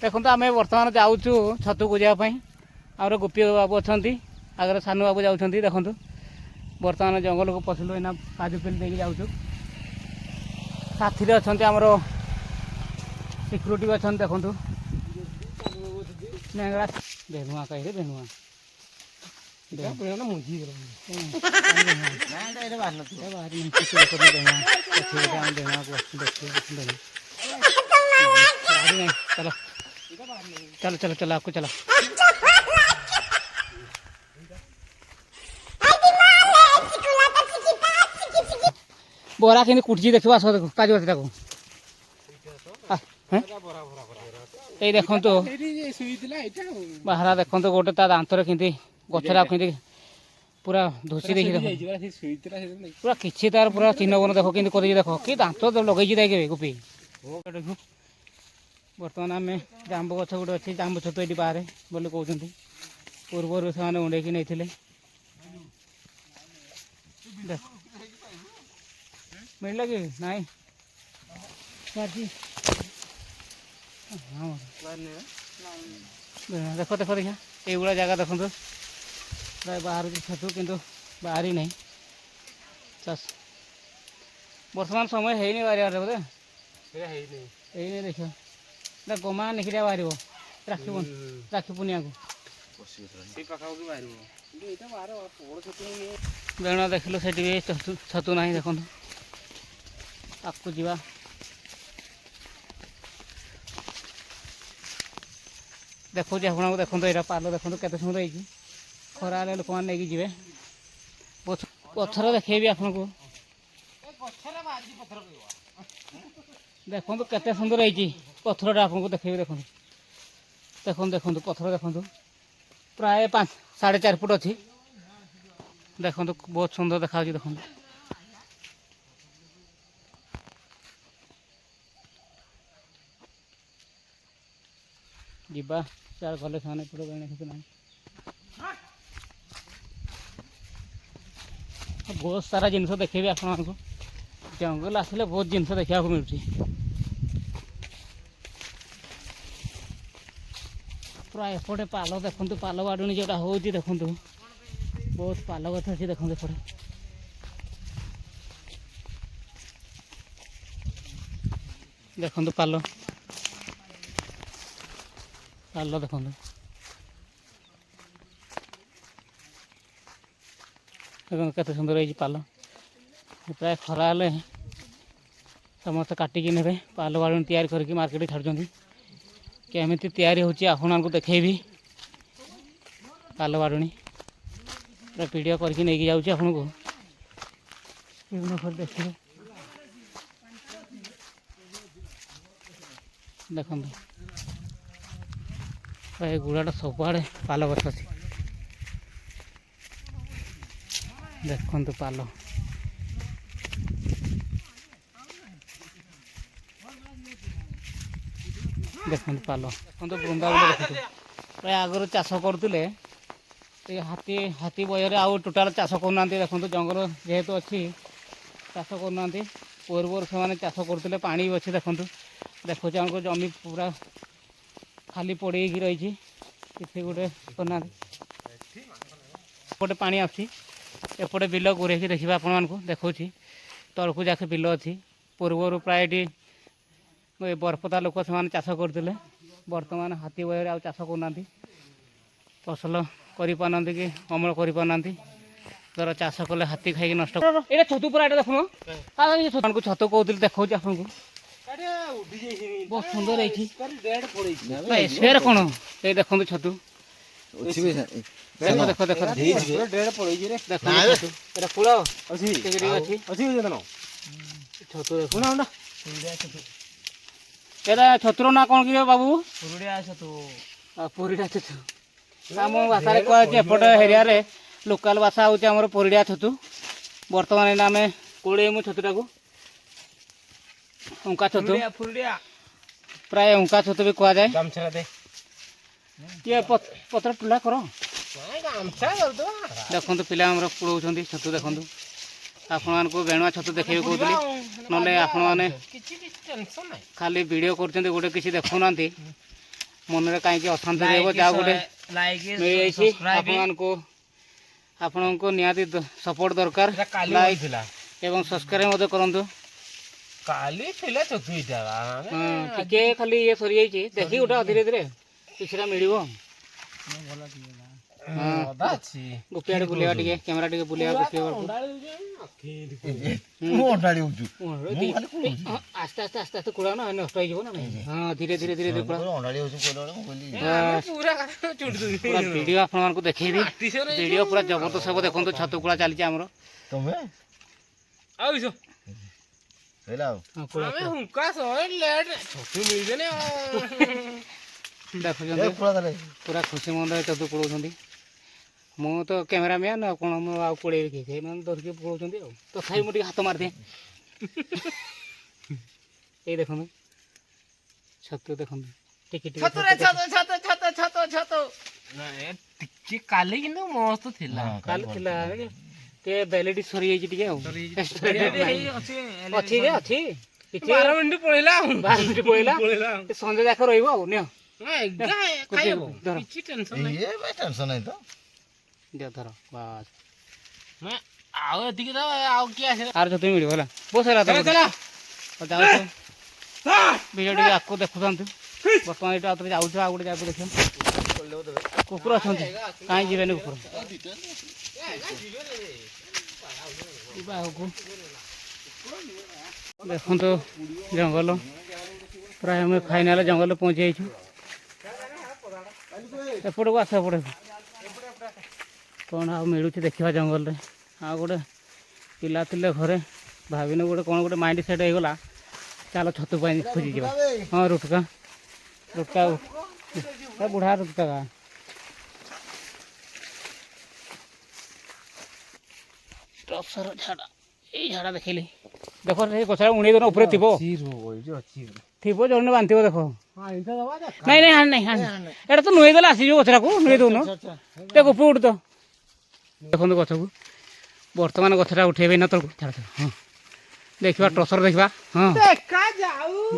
देखो आम बर्तमान जाऊँ छतु को जावाई आम गोपी बाबू अच्छा आगे सानू बाबू जाऊँ देखो बर्तमान जंगल को पशिलु एना काजू पेल देके जाऊँ साथी अच्छा आमर सिक्यूरीटी अच्छा देखो नेंगड़ा बेनुआ कहे बेनुआ मुझी चलो चलो चलो चलो आपको चलो बोरा के कुटी देखो आस देखो काजू को ये देखो तो बाहर देखो तो गोटे दांतर के गचरा के पूरा धूसी देखी पूरा किसी तार पूरा चिन्ह बन देखो कि देखो कि दांत तो लगे देखे गोपी बर्तमान आम जाम्बू गछ गोटे अच्छी जाम्बू छतु ये बाहर बोली कहते पूर्वर से उड़ेक नहीं मिलला कि नाई देखो देखो देखा ये जगह देखो प्राय बाहर छतु किंतु बाहरी नहीं चाष बर्तमान समय है नहीं बाहर बोधे नहीं देख गमा निखिया बाहर राखी पुनिया को बेण देख लो से छतु ना देखो आपको जीवा देखो आपको देखो यहाँ पाल देखो केते सुंदर है खरा लोक मैंने नहीं जी पथर देखेबी आपको देखो केते सुंदर है पथर आपको देखेबी देखो देखो देखो पथर देखो प्राय 5-4.5 फुट अच्छी देखो बहुत सुंदर देखा देखो जीवा चार गले से पड़े ना बहुत सारा जिनस देखेबी आपको जंगल आसिले बहुत जिनस देखा मिलूँ पूरा एपटे पाल देखो पाल बाड़ुणी जोटा हो देखो बहुत पाल गछ अच्छी देखो एपटे देखो पाल पाल देखो केते सुंदर है पाल प्राय खरा हेले समस्त काटिकी ने पाल बाड़ुणी तैयारी करके मार्केट छाड़ुं केमी तैयारी होची आपको देखेबी पाल बाड़ुणी पूरा वीडियो करके नहीं जाऊँ आपको देखिए देखो ये गुड़ाटा सबुआड़े पाल गछ अच्छी देखो पाल देखो पाल देखो बृंदावन देखो प्राय आगर चाष करुले हाथी हाथी बयर आउ टोटाल चाष करना देखो जंगल जेहेतु अच्छी चाष करना पूर्वर से चाष करुले पा भी अच्छे देखो देखो हमको जमी पूरा खाली पड़े रही किसी गोटे करना एपटे पा एपटे बिल गुरे देखिए आपण देखा तलकू जाके बिल अच्छी पूर्वर प्राय बरपदा लोक से चाष करते बर्तमान हाथी बहरे आ चाष करना फसल करना कि अमल करना धर चाष कले हाथी खाई नष्ट ये छतु पूरा देखो छतु कहते देखा आपको बहुत सुंदर है शेर कौन ये देखो छतु देखो देखो देखो छतु छतुर ना कौन कि बाबू पुरीड़ा छतु आम भाषा कहे एपटे एरिया लोकाल भाषा हूँ पुरीड़ा छतु बर्तमान आम कोड़े छतुटा को उंका छतु प्राय उंका छतु भी कह जाए ये पत्र टुला कर देखो पिला पुड़ाऊँ छतु देखो आपण को बेणुआ छतु देखे कहते ना आपण मैंने खाली वीडियो कर गोटे किसी देखुना ମନରେ କାହିଁକି ଅଶାନ୍ତି ରହିବ। ଯାହା ଗୋଟେ ମିଳିଯାଇଛି ଆପଣଙ୍କୁ ନିହାତି ସପୋର୍ଟ ଦରକାର। ଲାଇକ୍ ଏବଂ ସବସ୍କ୍ରାଇବ୍ ମଧ୍ୟ କରନ୍ତୁ। କାଲି ଥିଲା ଚତୁଇଟା ଟିକେ ଖାଲି ଇଏ ସରିଯାଇଛି, ଦେଖି ଗୋଟେ ଧୀରେ ଧୀରେ କିଛିଟା ମିଳିବ। ଗୋପି ଆଡ଼େ ବୁଲେଇବା, ଟିକେ କ୍ୟାମେରା ଟିକେ ବୁଲେଇବା ଗୋପି ଆସ୍ତେ ଆସ୍ତେ ଆସ୍ତେ ଆସ୍ତେ କୁଡ଼ା ନା ନଷ୍ଟ ହେଇଯିବ ନା। ହଁ ଧୀରେ ଧୀରେ ଧୀରେ ଧୀରେ ଭିଡ଼ିଓ ଆପଣମାନଙ୍କୁ ଦେଖେଇବି। ଭିଡ଼ିଓ ପୁରା ଜବରଦସ୍ତ ହବ। ଦେଖନ୍ତୁ ଛତୁ କୁଡ଼ା ଚାଲିଛି ଆମର। ଦେଖୁଛନ୍ତି ପୁରା ଖୁସି ମନରେ ଛତୁ କୁଡ଼ଉଛନ୍ତି। ମୁଁ ତ କ୍ୟାମେରାମ୍ୟାନ୍ ଆଉ କ'ଣ, ମୁଁ ଆଉ କୁଡ଼େଇବି କି, ସେଇମାନେ ଧରିକି କୁଡ଼ଉଛନ୍ତି ଆଉ। ତଥାପି ମୁଁ ଟିକେ ହାତ ମାରିଦିଏ। ଏଇ ଦେଖନ୍ତୁ ଛତୁ, ଦେଖନ୍ତୁ ଟିକେ ଟିକେ କାଲି କିନ୍ତୁ ମସ୍ତ ଥିଲା। କାଲି ଥିଲା ଟିକେ ଭ୍ୟାଲିଡି ସରିଯାଇଛି ଟିକେ ଆଉ। ଅଛି ଯେ ଅଛି କିଛି 12 ମିନିଟ୍ ପଳେଇଲା। 12 ମିନିଟ୍ ପଳେଇଲା, ସନ୍ଧ୍ୟା ଯାକ ରହିବ ଆଉ। ନିଅ ଧର ଧର ବାସ୍। ଆଉ ଏତିକି ତ ଆଉ କିଏ ଆସିଲା? ଆର ଛତୁ ମିଳିବ ହେଲା, ବହୁତ ସାରା ଯାଉଛୁ। ଭିଡ଼ିଓ ଟିକେ ଆଗକୁ ଦେଖୁଥାନ୍ତୁ। ବର୍ତ୍ତମାନ ଏଇଟା ଆଉ ଥରେ ଯାଉଛୁ, ଆଉ ଗୋଟେ ଜାଗାକୁ ଦେଖିବା। କୁକୁର ଅଛନ୍ତି, କାହିଁ ଯିବେନି କୁକୁର। ଦେଖନ୍ତୁ ଜଙ୍ଗଲ, ପ୍ରାୟ ଆମେ ଫାଇନାଲ ଜଙ୍ଗଲରେ ପହଞ୍ଚି ଯାଇଛୁ। ଏପଟକୁ ଆସ, ଏପଟକୁ କ'ଣ ଆଉ ମିଳୁଛି ଦେଖିବା ଜଙ୍ଗଲରେ। ଆଉ ଗୋଟେ ପିଲା ଥିଲେ ଘରେ, ଭାବିନୁ ଗୋଟେ କ'ଣ ଗୋଟେ ମାଇଣ୍ଡ ସେଟ୍ ହେଇଗଲା, ଚାଲ ଛତୁ ପାଇଁ ଖୋଜିଯିବା। ହଁ ରୁଟକା ବୁଢ଼ା ରୁଟକା ଟସର ଝାଡ଼ା, ଏଇ ଝାଡ଼ା ଦେଖିଲି। ଦେଖ ସେ ଗଛଟା ଉଣେଇ ଦେଉନ, ଉପରେ ଥିବ ଥିବ ଜଣେ ବାନ୍ଧିବ। ଦେଖ ନାଇଁ ନାଇଁ ହାଣି ନାଇଁ, ଏଇଟା ତ ନୁହେଇ ଦେଲେ ଆସିଯିବ ଗଛଟାକୁ, ନୁହେଇ ଦେଉନ। ଦେଖ ଉପରୁ ଉଠୁ ତ, ଦେଖନ୍ତୁ ଗଛକୁ। ବର୍ତ୍ତମାନ ଗଛଟା ଉଠେଇବେ ନା ତଳକୁ। ଛାଡ଼ ଛାଡ଼, ହଁ ଦେଖିବା ଟସର ଦେଖିବା। ହଁ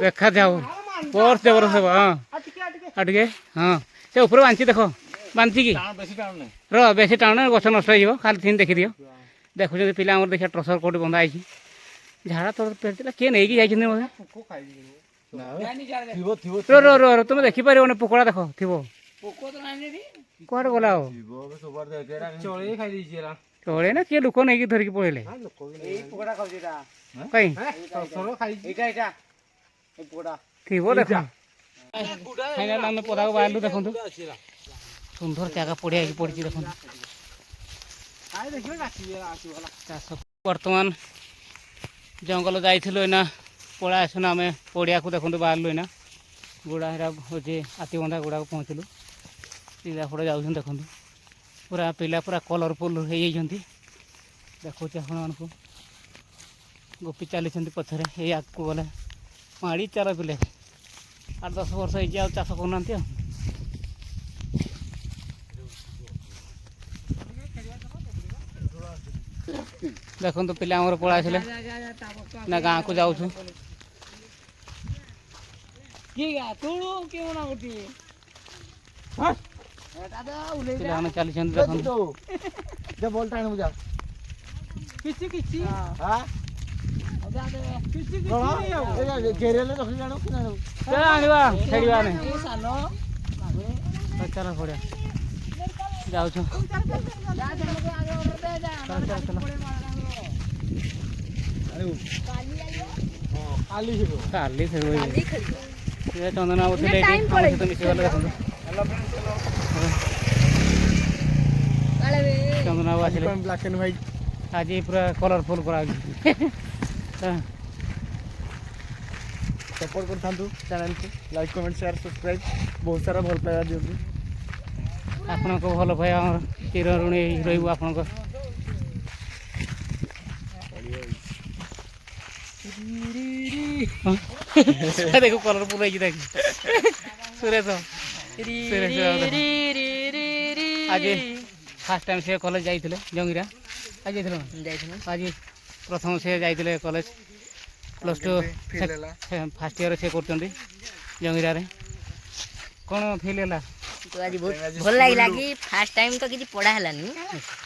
ଦେଖାଯାଉ, ବର୍ଷ ଜବରଦସ୍ତ ହେବ। ହଁ ଆଉ ଟିକେ, ହଁ ସେ ଉପରେ ବାନ୍ଧି, ଦେଖ ବାନ୍ଧିଛି କି ବେଶୀ ଟାଣ, ଗଛ ନଷ୍ଟ ହେଇଯିବ। ଖାଲି ଥିନ୍ ଦେଖିଦିଅ। ଦେଖୁଛନ୍ତି ପିଲା ଆମର, ଦେଖିବା ଟସର କେଉଁଠି ବନ୍ଧା ହେଇଛି। ଝାଡ଼ା ତର ପେରିଥିଲା, କିଏ ନେଇକି ଯାଇଛନ୍ତି ମୋତେ। ତୁମେ ଦେଖିପାରିବନି, ପୋକଡ଼ା ଦେଖ ଥିବ। କୁଆଡ଼େ ଗଲା ଆଉ? ଚଳେ ନା, କିଏ ଲୋକ ନେଇକି ଧରିକି ପଳେଇଲେ। କାଇଁ ଥିବ, ଦେଖ। ଫାଇନାଲ ଆମେ ପଦାକୁ ବାହାରିଲୁ। ଦେଖନ୍ତୁ ସୁନ୍ଦର ଜାଗା ପଡ଼ିଆ ହେଇକି ପଡ଼ିଛି। ଦେଖନ୍ତୁ ଚାଷ ବର୍ତ୍ତମାନ ଜଙ୍ଗଲ ଯାଇଥିଲୁ, ଏଇନା ପଳାଇ ଆସୁନା ଆମେ ପଡ଼ିଆକୁ। ଦେଖନ୍ତୁ ବାହାରିଲୁ ଏଇନା, ଗୁଡ଼ା ହେରା ହେଉଛି ହାତୀବନ୍ଧା ଗୁଡ଼ାକୁ ପହଞ୍ଚିଲୁ। ପିଲା ପଡ଼େ ଯାଉଛନ୍ତି, ଦେଖନ୍ତୁ ପୁରା ପିଲା ପୁରା କଲରଫୁଲ୍ ହେଇଯାଇଛନ୍ତି। ଦେଖୁଛି ଆପଣମାନଙ୍କୁ, ଗୋପି ଚାଲିଛନ୍ତି ପଛରେ। ଏଇ ଆଗକୁ ଗଲେ ମାଡ଼ି ଚାଲ ପିଲେ, 8-10 ବର୍ଷ ହେଇଛି, ଆଉ ଚାଷ କରୁନାହାନ୍ତି ଆଉ। ଦେଖନ୍ତୁ ପିଲା ଆମର ପଳାଇ ଆସିଲେ ନା, ଗାଁକୁ ଯାଉଛୁ। ପିଲାମାନେ ଚାଲିଛନ୍ତି, ଦେଖନ୍ତୁ। ଆଣିବା ଛାଡ଼ିବା ନାହିଁ, ଚାଲ ପଡ଼ିଆ ଯାଉଛୁ। କାଲି ଚନ୍ଦନ ବାବୁ ଥିଲେ ଏଇଠି, ଆମ ସହିତ ମିଶିଗଲେ। ଦେଖନ୍ତୁ ଚନ୍ଦନ ବାବୁ ଆସିଲେ, ବ୍ଲାକ୍ ଆଣ୍ଡ ହ୍ୱାଇଟ୍ ଆଜି ପୁରା କଲରଫୁଲ୍ କରାଯାଉଛି। ସପୋର୍ଟ କରିଥାନ୍ତୁ ଚ୍ୟାନେଲକୁ, ଲାଇକ୍ କମେଣ୍ଟ ସେୟାର ସବସ୍କ୍ରାଇବ୍, ବହୁତ ସାରା ଭଲ ପାଇବା ଦିଅନ୍ତୁ। ଆପଣଙ୍କ ଭଲ ପାଇବା ଆମର ଚିର ଋଣୀ ରହିବୁ। ଆପଣଙ୍କ देखो कलरफुल है देख सुरेश आज फास्ट टाइम से कॉलेज जाइए जंगीरा आज आज प्रथम से जाइए कॉलेज +2 फास्ट ईयर से कर जंगीरा କ'ଣ ଫିଲ୍ ହେଲା? ତ ଆଜି ବହୁତ ଭଲ ଲାଗିଲା କି ଫାର୍ଷ୍ଟ ଟାଇମ୍ ତ କିଛି ପଢ଼ା ହେଲାନି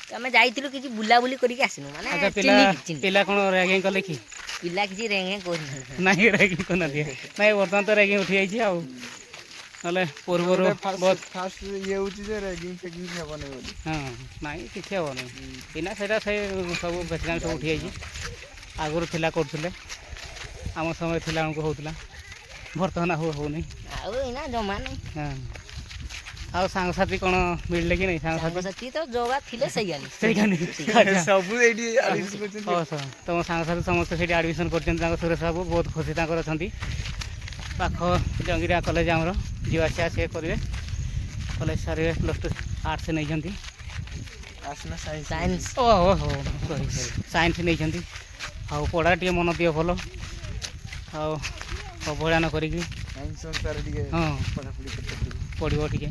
ତ ଆମେ ଯାଇଥିଲୁ କିଛି ବୁଲାବୁଲି କରିକି ଆସିନୁ ମାନେ ଆଚ୍ଛା ପିଲା ପିଲା କ'ଣ ର୍ୟାଗିଂ କଲେ କି? ପିଲା କିଛି ରେଙ୍ଗେ କରିନାହାନ୍ତି। ନାଇଁ ର୍ୟାଗିଂ କରୁନାହାନ୍ତି ନାଇଁ ବର୍ତ୍ତମାନ ତ ର୍ୟାଗିଂ ଉଠିଯାଇଛି ଆଉ ନହେଲେ ପୂର୍ବରୁ ବହୁତ ଫାଷ୍ଟ ଇଏ ହେଉଛି ଯେ ରେଗିଂ ଫେଗିଂ ହେବନି ବୋଲି। ହଁ ନାଇଁ କିଛି ହେବନି ଏଇନା ସେଇଟା ସେ ସବୁ ବେଶୀ ସବୁ ଉଠିଯାଇଛି ଆଗରୁ ଥିଲା କରୁଥିଲେ ଆମ ସମୟ ଥିଲା ଆମକୁ ହେଉଥିଲା ବର୍ତ୍ତମାନ ଆଉ ହେଉନି। ଆଉ ଏଇନା ଜମା ନାହିଁ। ହଁ ଆଉ ସାଙ୍ଗସାଥି କ'ଣ ମିଳିଲେ କି ନାହିଁ ସାଙ୍ଗସାଥି? ସାଙ୍ଗସାଥି ତ ଯୋଉଗା ଥିଲେ ସେଇଗାନି ସେଇখানে ସବୁ ଏଇଠି ଆଡମିସନ କରିଛନ୍ତି। ତମ ସାଙ୍ଗସାଥି ସମସ୍ତେ ସେଇଠି ଆଡ଼ମିସନ୍ କରିଛନ୍ତି ତାଙ୍କ ସୁରେଶ ବାବୁ ବହୁତ ଖୁସି ତାଙ୍କର ଅଛନ୍ତି ପାଖ ଜଙ୍ଗିରା କଲେଜ ଆମର ଯିବା ଆସିବା ସିଏ କରିବେ କଲେଜ ସାରିବେ +2 ଆର୍ଟ୍ସ ନେଇଛନ୍ତି ଆସନା ସାଇନ୍ସ। ସାଇନ୍ସ ଓହୋ ସରି ସାଇନ୍ସ ନେଇଛନ୍ତି ଆଉ ପଢ଼ା ଟିକେ ମନ ଦିଅ ଭଲ ଆଉ ଅବହେଳା ନ କରିକି ସାଇନ୍ସ ସଂସ୍ଥାରେ ଟିକେ ହଁ ପଢ଼ାପଢ଼ି କରିତେ ପଡ଼ିବ। ପଢ଼ିବ ଟିକେ।